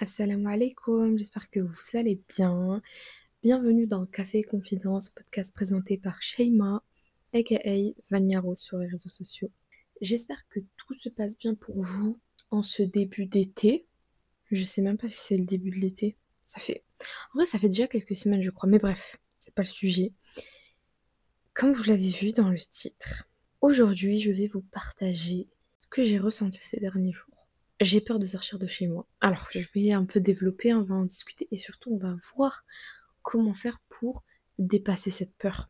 Assalamu alaikum, j'espère que vous allez bien. Bienvenue dans Café Confidence, podcast présenté par Sheima, aka Vania Rose sur les réseaux sociaux. J'espère que tout se passe bien pour vous en ce début d'été. Je sais même pas si c'est le début de l'été. En vrai, ça fait déjà quelques semaines, je crois. Mais bref, c'est pas le sujet. Comme vous l'avez vu dans le titre, aujourd'hui, je vais vous partager ce que j'ai ressenti ces derniers jours. J'ai peur de sortir de chez moi. Alors, je vais un peu développer, on va en discuter et surtout, on va voir comment faire pour dépasser cette peur.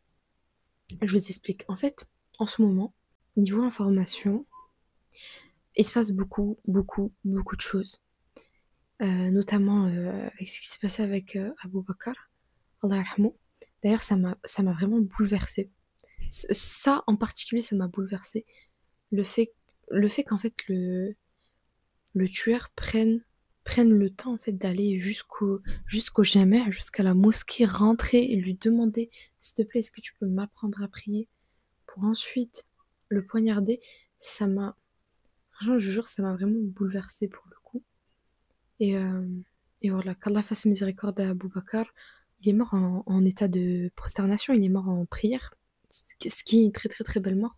Je vous explique. En fait, en ce moment, niveau information, il se passe beaucoup de choses. Notamment avec ce qui s'est passé avec Abou Bakr, Allah yarhamou. D'ailleurs, ça m'a vraiment bouleversée. Ça, en particulier, ça m'a bouleversée. Le fait, le fait qu'en fait, le tueur prenne le temps en fait d'aller jusqu'au Jamer, jusqu'à la mosquée, rentrer et lui demander s'il te plaît, est-ce que tu peux m'apprendre à prier pour ensuite le poignarder, ça m'a franchement je vous jure ça m'a vraiment bouleversée pour le coup. Et, euh, et voilà, qu'Allah fasse miséricorde à Abou Bakr. Il est mort en état de prosternation, il est mort en prière, ce qui est une très très très belle mort.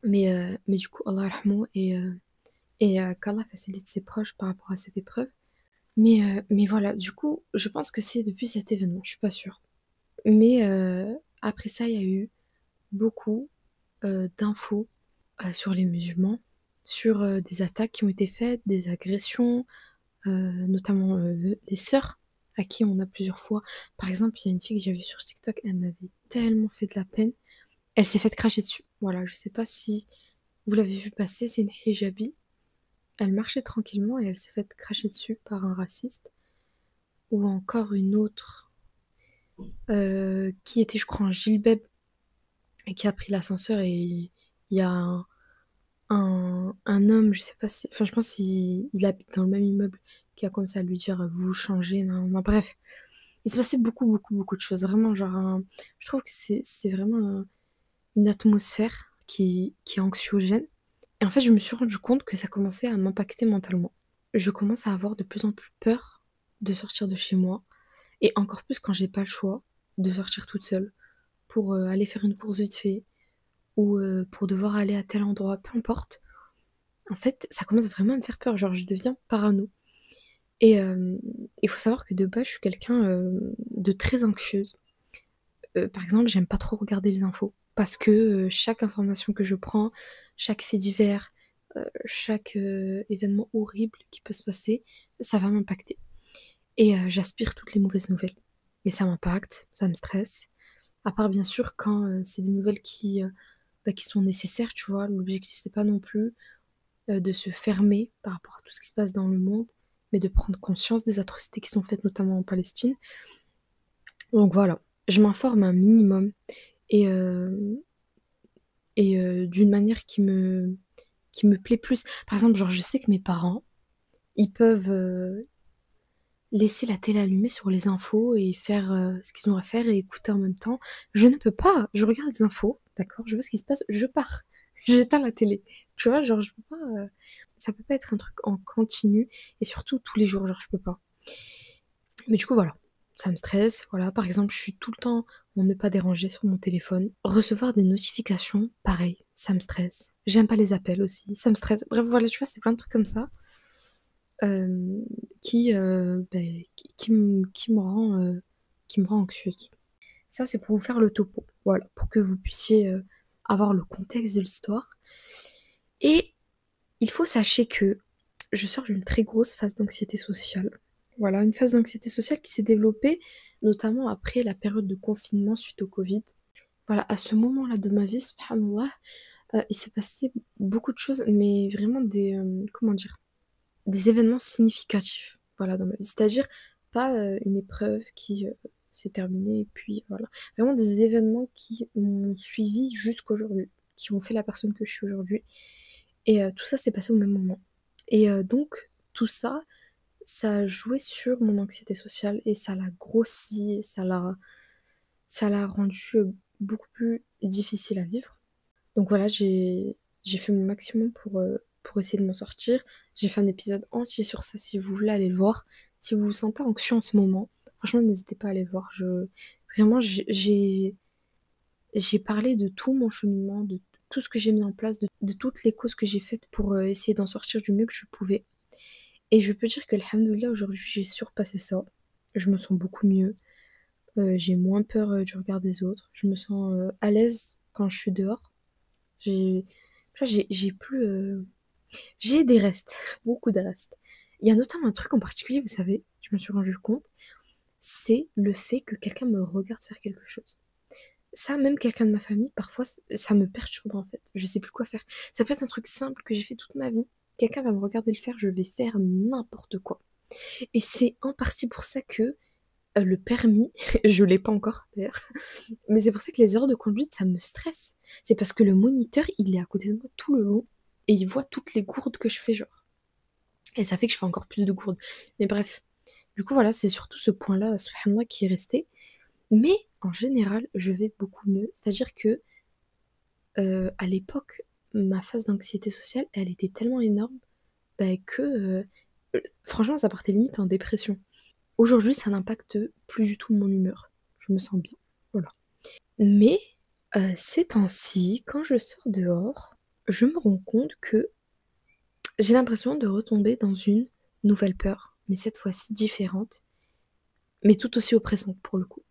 Mais du coup, Allah rahmou et qu'Allah facilite ses proches par rapport à cette épreuve. Mais voilà, du coup, je pense que c'est depuis cet événement, je suis pas sûre. Mais après ça, il y a eu beaucoup d'infos sur les musulmans, sur des attaques qui ont été faites, des agressions, notamment des sœurs à qui on a plusieurs fois. Par exemple, il y a une fille que j'ai vue sur TikTok, elle m'avait tellement fait de la peine. Elle s'est faite cracher dessus. Voilà, je sais pas si vous l'avez vu passer, c'est une hijabi. Elle marchait tranquillement et elle s'est faite cracher dessus par un raciste. Ou encore une autre qui était, je crois, un Gilbeb et qui a pris l'ascenseur et il y a un homme, je sais pas si, enfin, je pense qu'il habite dans le même immeuble, qui a commencé à lui dire vous changez, non, non, bref. Il s'est passé beaucoup de choses. Vraiment, genre, je trouve que c'est vraiment une atmosphère qui est anxiogène. Et en fait, je me suis rendu compte que ça commençait à m'impacter mentalement. Je commence à avoir de plus en plus peur de sortir de chez moi. Et encore plus quand j'ai pas le choix de sortir toute seule pour aller faire une course vite fait ou pour devoir aller à tel endroit, peu importe. En fait, ça commence vraiment à me faire peur. Genre, je deviens parano. Et il faut savoir que de base, je suis quelqu'un de très anxieuse. Par exemple, j'aime pas trop regarder les infos parce que chaque information que je prends, chaque fait divers, chaque événement horrible qui peut se passer, ça va m'impacter. Et j'aspire toutes les mauvaises nouvelles. Et ça m'impacte, ça me stresse. À part bien sûr quand c'est des nouvelles qui sont nécessaires, tu vois. L'objectif c'est pas non plus de se fermer par rapport à tout ce qui se passe dans le monde, mais de prendre conscience des atrocités qui sont faites notamment en Palestine. Donc voilà, je m'informe un minimum et, d'une manière qui me plaît plus. Par exemple, genre je sais que mes parents, ils peuvent laisser la télé allumée sur les infos et faire ce qu'ils ont à faire et écouter en même temps. Je ne peux pas. Je regarde les infos, d'accord? Je vois ce qui se passe, je pars. J'éteins la télé. Tu vois, genre, je peux pas. Ça peut pas être un truc en continu et surtout tous les jours, genre, je peux pas. Mais du coup, voilà. Ça me stresse. Voilà, par exemple, je suis tout le temps en ne pas déranger sur mon téléphone. Recevoir des notifications, pareil, ça me stresse. J'aime pas les appels aussi, ça me stresse. Bref, voilà, tu vois, c'est plein de trucs comme ça euh, qui me rend anxieuse. Ça, c'est pour vous faire le topo, voilà, pour que vous puissiez avoir le contexte de l'histoire. Et il faut sachez que je sors d'une très grosse phase d'anxiété sociale. Voilà, une phase d'anxiété sociale qui s'est développée notamment après la période de confinement suite au Covid. Voilà, à ce moment-là de ma vie, subhanallah, il s'est passé beaucoup de choses, mais vraiment comment dire, des événements significatifs, voilà, dans ma vie. C'est-à-dire pas une épreuve qui s'est terminée et puis voilà. Vraiment des événements qui m'ont suivi jusqu'aujourd'hui, qui ont fait la personne que je suis aujourd'hui. Et tout ça s'est passé au même moment. Et donc, tout ça, ça a joué sur mon anxiété sociale et ça l'a grossi, et ça l'a rendu beaucoup plus difficile à vivre. Donc voilà, j'ai fait mon maximum pour pour essayer de m'en sortir. J'ai fait un épisode entier sur ça si vous voulez aller le voir. Si vous vous sentez anxieux en ce moment, franchement, n'hésitez pas à aller le voir. Vraiment, j'ai parlé de tout mon cheminement, de tout ce que j'ai mis en place, de toutes les causes que j'ai faites pour essayer d'en sortir du mieux que je pouvais. Et je peux dire que, alhamdoulilah, aujourd'hui, j'ai surpassé ça. Je me sens beaucoup mieux. J'ai moins peur du regard des autres. Je me sens à l'aise quand je suis dehors. J'ai, tu vois, j'ai plus, j'ai des restes, beaucoup de restes. Il y a notamment un truc en particulier, vous savez, je me suis rendu compte, c'est le fait que quelqu'un me regarde faire quelque chose. Ça, même quelqu'un de ma famille, parfois, ça me perturbe en fait. Je sais plus quoi faire. Ça peut être un truc simple que j'ai fait toute ma vie. Quelqu'un va me regarder le faire, je vais faire n'importe quoi. Et c'est en partie pour ça que le permis, je l'ai pas encore d'ailleurs, mais c'est pour ça que les heures de conduite, ça me stresse. C'est parce que le moniteur, il est à côté de moi tout le long et il voit toutes les gourdes que je fais, genre. Et ça fait que je fais encore plus de gourdes. Mais bref, du coup, voilà, c'est surtout ce point-là, subhanallah, qui est resté. Mais en général, je vais beaucoup mieux. C'est-à-dire que à l'époque, ma phase d'anxiété sociale, elle était tellement énorme bah, que franchement, ça partait limite en dépression. Aujourd'hui, ça n'impacte plus du tout mon humeur. Je me sens bien. Voilà. Mais ces temps-ci, quand je sors dehors, je me rends compte que j'ai l'impression de retomber dans une nouvelle peur, mais cette fois-ci différente, mais tout aussi oppressante pour le coup.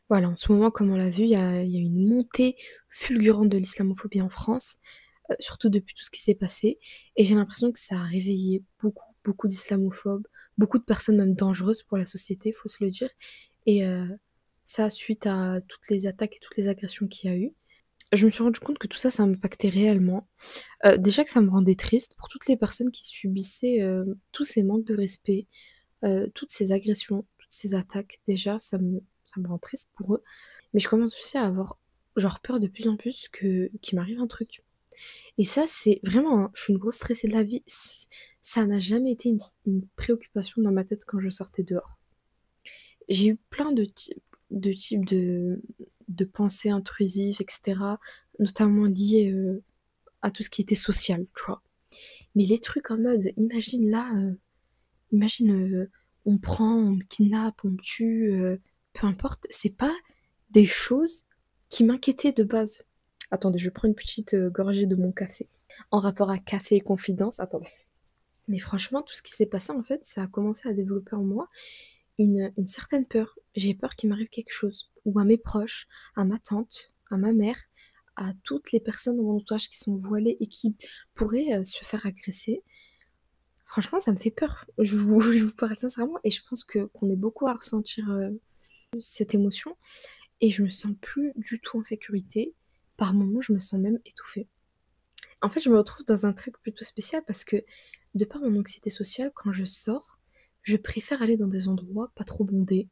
Voilà, en ce moment, comme on l'a vu, il y a une montée fulgurante de l'islamophobie en France, surtout depuis tout ce qui s'est passé, et j'ai l'impression que ça a réveillé beaucoup d'islamophobes, beaucoup de personnes même dangereuses pour la société, faut se le dire, et ça suite à toutes les attaques et toutes les agressions qu'il y a eu. Je me suis rendu compte que tout ça, ça m'impactait réellement. Déjà que ça me rendait triste pour toutes les personnes qui subissaient tous ces manques de respect, toutes ces agressions, toutes ces attaques. Déjà, ça me rend triste pour eux. Mais je commence aussi à avoir genre peur de plus en plus qu'il m'arrive un truc. Et ça, c'est vraiment, je suis une grosse stressée de la vie. Ça n'a jamais été une préoccupation dans ma tête quand je sortais dehors. J'ai eu plein de types de pensées intrusives, etc. Notamment liées à tout ce qui était social, tu vois. Mais les trucs en mode, imagine là, imagine, on prend, on me kidnappe, on me tue, peu importe, c'est pas des choses qui m'inquiétaient de base. Attendez, je prends une petite gorgée de mon café. En rapport à café et confidence, attendez. Mais franchement, tout ce qui s'est passé, en fait, ça a commencé à développer en moi une certaine peur. J'ai peur qu'il m'arrive quelque chose. Ou à mes proches, à ma tante, à ma mère, à toutes les personnes dans mon entourage qui sont voilées et qui pourraient se faire agresser. Franchement, ça me fait peur. Je vous parle sincèrement et je pense que qu'on est beaucoup à ressentir cette émotion et je me sens plus du tout en sécurité. Par moments, je me sens même étouffée. En fait, je me retrouve dans un truc plutôt spécial parce que de par mon anxiété sociale, quand je sors, je préfère aller dans des endroits pas trop bondés,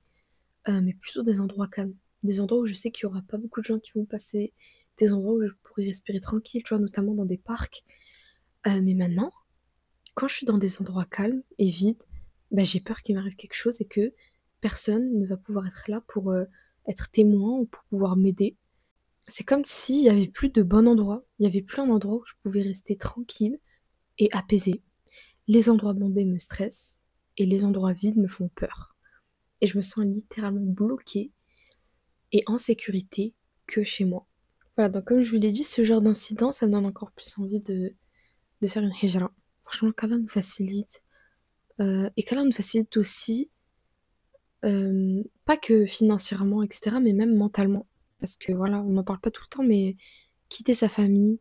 mais plutôt des endroits calmes. Des endroits où je sais qu'il y aura pas beaucoup de gens qui vont passer, des endroits où je pourrais respirer tranquille, tu vois, notamment dans des parcs. Mais maintenant, quand je suis dans des endroits calmes et vides, bah, j'ai peur qu'il m'arrive quelque chose et que personne ne va pouvoir être là pour être témoin ou pour pouvoir m'aider. C'est comme s'il y avait plus de bon endroit. Il y avait plus un endroit où je pouvais rester tranquille et apaisée. Les endroits bondés me stressent et les endroits vides me font peur. Et je me sens littéralement bloquée et en sécurité que chez moi. Voilà, donc comme je vous l'ai dit, ce genre d'incident, ça me donne encore plus envie de faire une hijra. Franchement, qu'Allah nous facilite. Et qu'Allah nous facilite aussi, pas que financièrement, etc., mais même mentalement. Parce que voilà, on n'en parle pas tout le temps, mais quitter sa famille,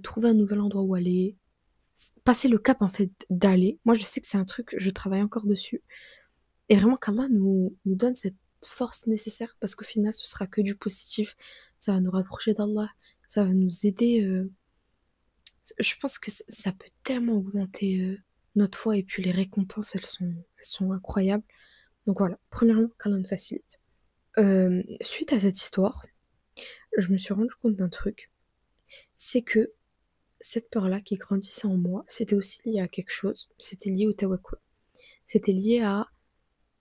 trouver un nouvel endroit où aller, passer le cap en fait d'aller. Moi, je sais que c'est un truc, je travaille encore dessus. Et vraiment qu'Allah nous donne cette force nécessaire parce qu'au final, ce sera que du positif. Ça va nous rapprocher d'Allah, ça va nous aider. Je pense que ça peut tellement augmenter notre foi et puis les récompenses, elles sont incroyables. Donc voilà, premièrement, qu'Allah nous facilite. Suite à cette histoire, je me suis rendu compte d'un truc, c'est que cette peur-là qui grandissait en moi, c'était aussi lié à quelque chose, c'était lié au tawakkul. C'était lié à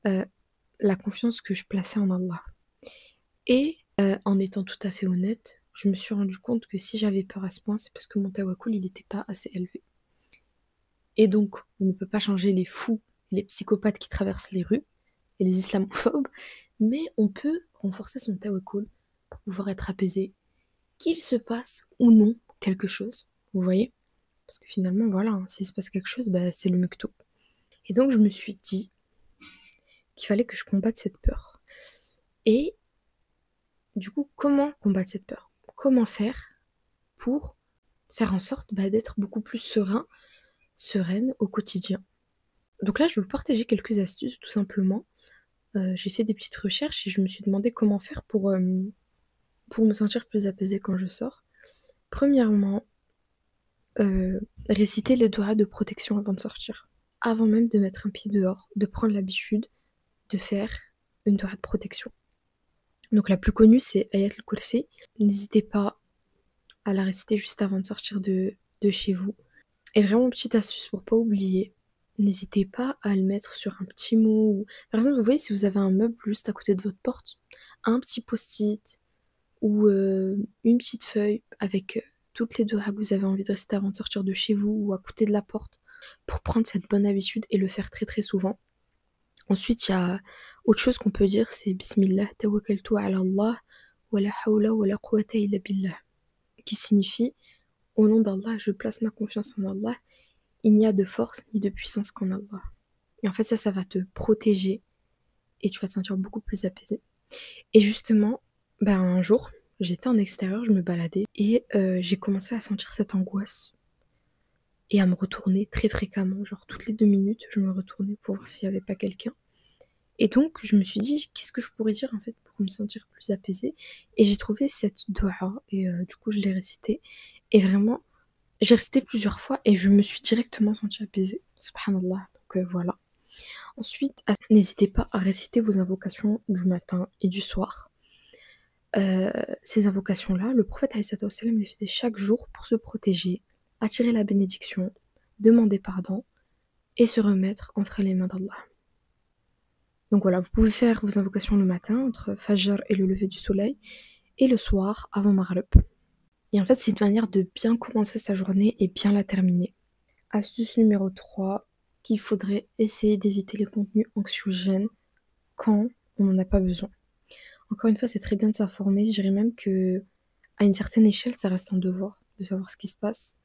euh, la confiance que je plaçais en Allah. Et en étant tout à fait honnête, je me suis rendu compte que si j'avais peur à ce point, c'est parce que mon tawakkul, il n'était pas assez élevé. Et donc, on ne peut pas changer les fous, les psychopathes qui traversent les rues, et les islamophobes, mais on peut renforcer son tawakkul pour pouvoir être apaisé, qu'il se passe ou non quelque chose, vous voyez? Parce que finalement, voilà, hein, s'il se passe quelque chose, bah, c'est le mektoub. Et donc, je me suis dit qu'il fallait que je combatte cette peur. Et du coup, comment combattre cette peur? Comment faire pour faire en sorte d'être beaucoup plus sereine au quotidien? Donc là, je vais vous partager quelques astuces, tout simplement. J'ai fait des petites recherches et je me suis demandé comment faire pour me sentir plus apaisée quand je sors. Premièrement, réciter les doigts de protection avant de sortir. Avant même de mettre un pied dehors, de prendre l'habitude de faire une doigt de protection. Donc la plus connue, c'est Ayat al-Kursi. N'hésitez pas à la réciter juste avant de sortir de chez vous. Et vraiment, petite astuce pour pas oublier, n'hésitez pas à le mettre sur un petit mot. Par exemple, vous voyez, si vous avez un meuble juste à côté de votre porte, un petit post-it ou une petite feuille avec toutes les doigts que vous avez envie de réciter avant de sortir de chez vous ou à côté de la porte pour prendre cette bonne habitude et le faire très très souvent. Ensuite, il y a autre chose qu'on peut dire, c'est Bismillah, tawakkaltu ala Allah, wa la hawla wa la quwwata illa billah, qui signifie au nom d'Allah, je place ma confiance en Allah, il n'y a de force ni de puissance qu'en Allah. Et en fait, ça va te protéger et tu vas te sentir beaucoup plus apaisé. Et justement, un jour, j'étais en extérieur, je me baladais et j'ai commencé à sentir cette angoisse et à me retourner très fréquemment, genre toutes les 2 minutes, je me retournais pour voir s'il n'y avait pas quelqu'un. Et donc, je me suis dit, qu'est-ce que je pourrais dire en fait pour me sentir plus apaisée? Et j'ai trouvé cette doha et du coup, je l'ai récitée. Et vraiment, j'ai récité plusieurs fois et je me suis directement sentie apaisée. Subhanallah. Donc voilà. Ensuite, n'hésitez pas à réciter vos invocations du matin et du soir. Ces invocations-là, le prophète alayhi salatu wassalam les faisait chaque jour pour se protéger, attirer la bénédiction, demander pardon et se remettre entre les mains d'Allah. Donc voilà, vous pouvez faire vos invocations le matin entre Fajr et le lever du soleil et le soir avant Maghrib. Et en fait, c'est une manière de bien commencer sa journée et bien la terminer. Astuce numéro 3, qu'il faudrait essayer d'éviter les contenus anxiogènes quand on n'en a pas besoin. Encore une fois, c'est très bien de s'informer. Je dirais même que à une certaine échelle, ça reste un devoir de savoir ce qui se passe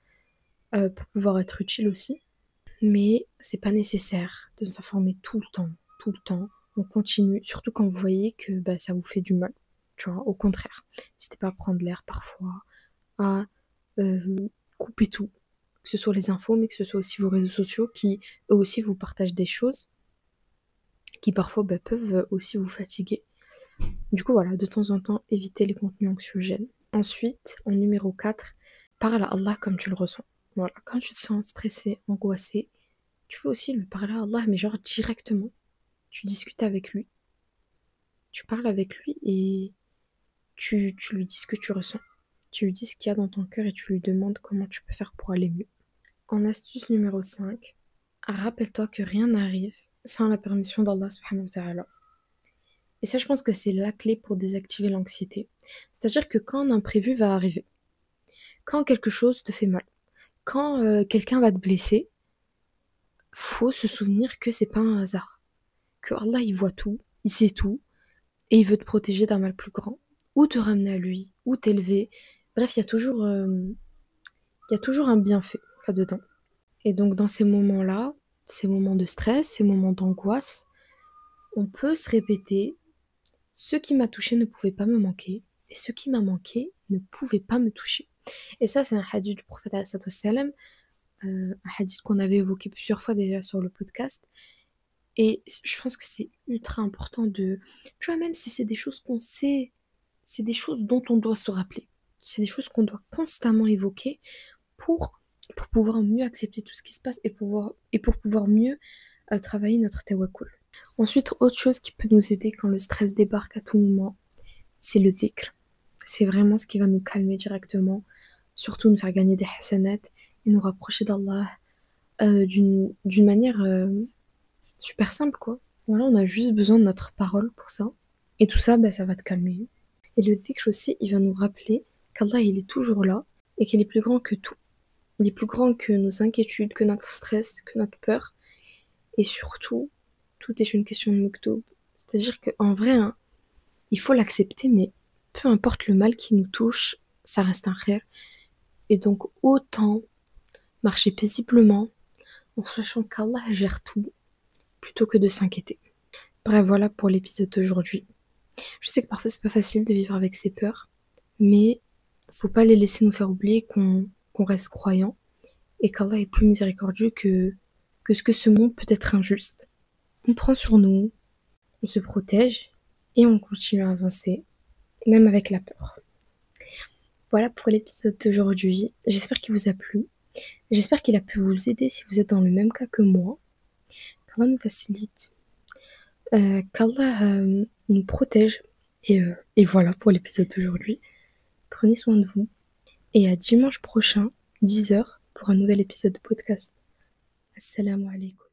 pour pouvoir être utile aussi. Mais c'est pas nécessaire de s'informer tout le temps, tout le temps. On continue, surtout quand vous voyez que ça vous fait du mal. Tu vois, au contraire, n'hésitez pas à prendre l'air parfois, à couper tout, que ce soit les infos, mais que ce soit aussi vos réseaux sociaux qui, eux aussi, vous partagent des choses qui parfois peuvent aussi vous fatiguer. Du coup, voilà, de temps en temps, évitez les contenus anxiogènes. Ensuite, en numéro 4, parle à Allah comme tu le ressens. Voilà, quand tu te sens stressé, angoissé, tu peux aussi lui parler à Allah, mais genre directement. Tu discutes avec lui, tu parles avec lui et tu lui dis ce que tu ressens. Tu lui dis ce qu'il y a dans ton cœur et tu lui demandes comment tu peux faire pour aller mieux. En astuce numéro 5, rappelle-toi que rien n'arrive sans la permission d'Allah subhanahu wa ta'ala. Et ça, je pense que c'est la clé pour désactiver l'anxiété. C'est-à-dire que quand un imprévu va arriver, quand quelque chose te fait mal, quand quelqu'un va te blesser, faut se souvenir que c'est pas un hasard. Que Allah, il voit tout, il sait tout, et il veut te protéger d'un mal plus grand, ou te ramener à lui, ou t'élever. Bref, il y a toujours un bienfait là-dedans. Et donc, dans ces moments-là, ces moments de stress, ces moments d'angoisse, on peut se répéter ce qui m'a touché ne pouvait pas me manquer, et ce qui m'a manqué ne pouvait pas me toucher. Et ça, c'est un hadith du prophète sallam, un hadith qu'on avait évoqué plusieurs fois déjà sur le podcast. Et je pense que c'est ultra important de... Tu vois, même si c'est des choses qu'on sait, c'est des choses dont on doit se rappeler. C'est des choses qu'on doit constamment évoquer pour pouvoir mieux accepter tout ce qui se passe et pour pouvoir mieux travailler notre tawakkul. Ensuite, autre chose qui peut nous aider quand le stress débarque à tout moment, c'est le dhikr. C'est vraiment ce qui va nous calmer directement, surtout nous faire gagner des hasanat et nous rapprocher d'Allah d'une manière super simple, quoi. Voilà, on a juste besoin de notre parole pour ça. Et tout ça, ça va te calmer. Et le dhikr aussi, il va nous rappeler qu'Allah il est toujours là et qu'il est plus grand que tout. Il est plus grand que nos inquiétudes, que notre stress, que notre peur. Et surtout, tout est une question de Mektoub. C'est-à-dire qu'en vrai, hein, il faut l'accepter, mais peu importe le mal qui nous touche, ça reste un khayr. Et donc, autant marcher paisiblement en sachant qu'Allah gère tout, plutôt que de s'inquiéter. Bref, voilà pour l'épisode d'aujourd'hui. Je sais que parfois c'est pas facile de vivre avec ses peurs, mais faut pas les laisser nous faire oublier qu'on reste croyant et qu'Allah est plus miséricordieux que ce que ce monde peut être injuste. On prend sur nous, on se protège et on continue à avancer, même avec la peur. Voilà pour l'épisode d'aujourd'hui. J'espère qu'il vous a plu. J'espère qu'il a pu vous aider si vous êtes dans le même cas que moi. Qu'Allah nous facilite, qu'Allah nous protège. Et voilà pour l'épisode d'aujourd'hui. Prenez soin de vous. Et à dimanche prochain, 10h, pour un nouvel épisode de podcast. Assalamu alaikum.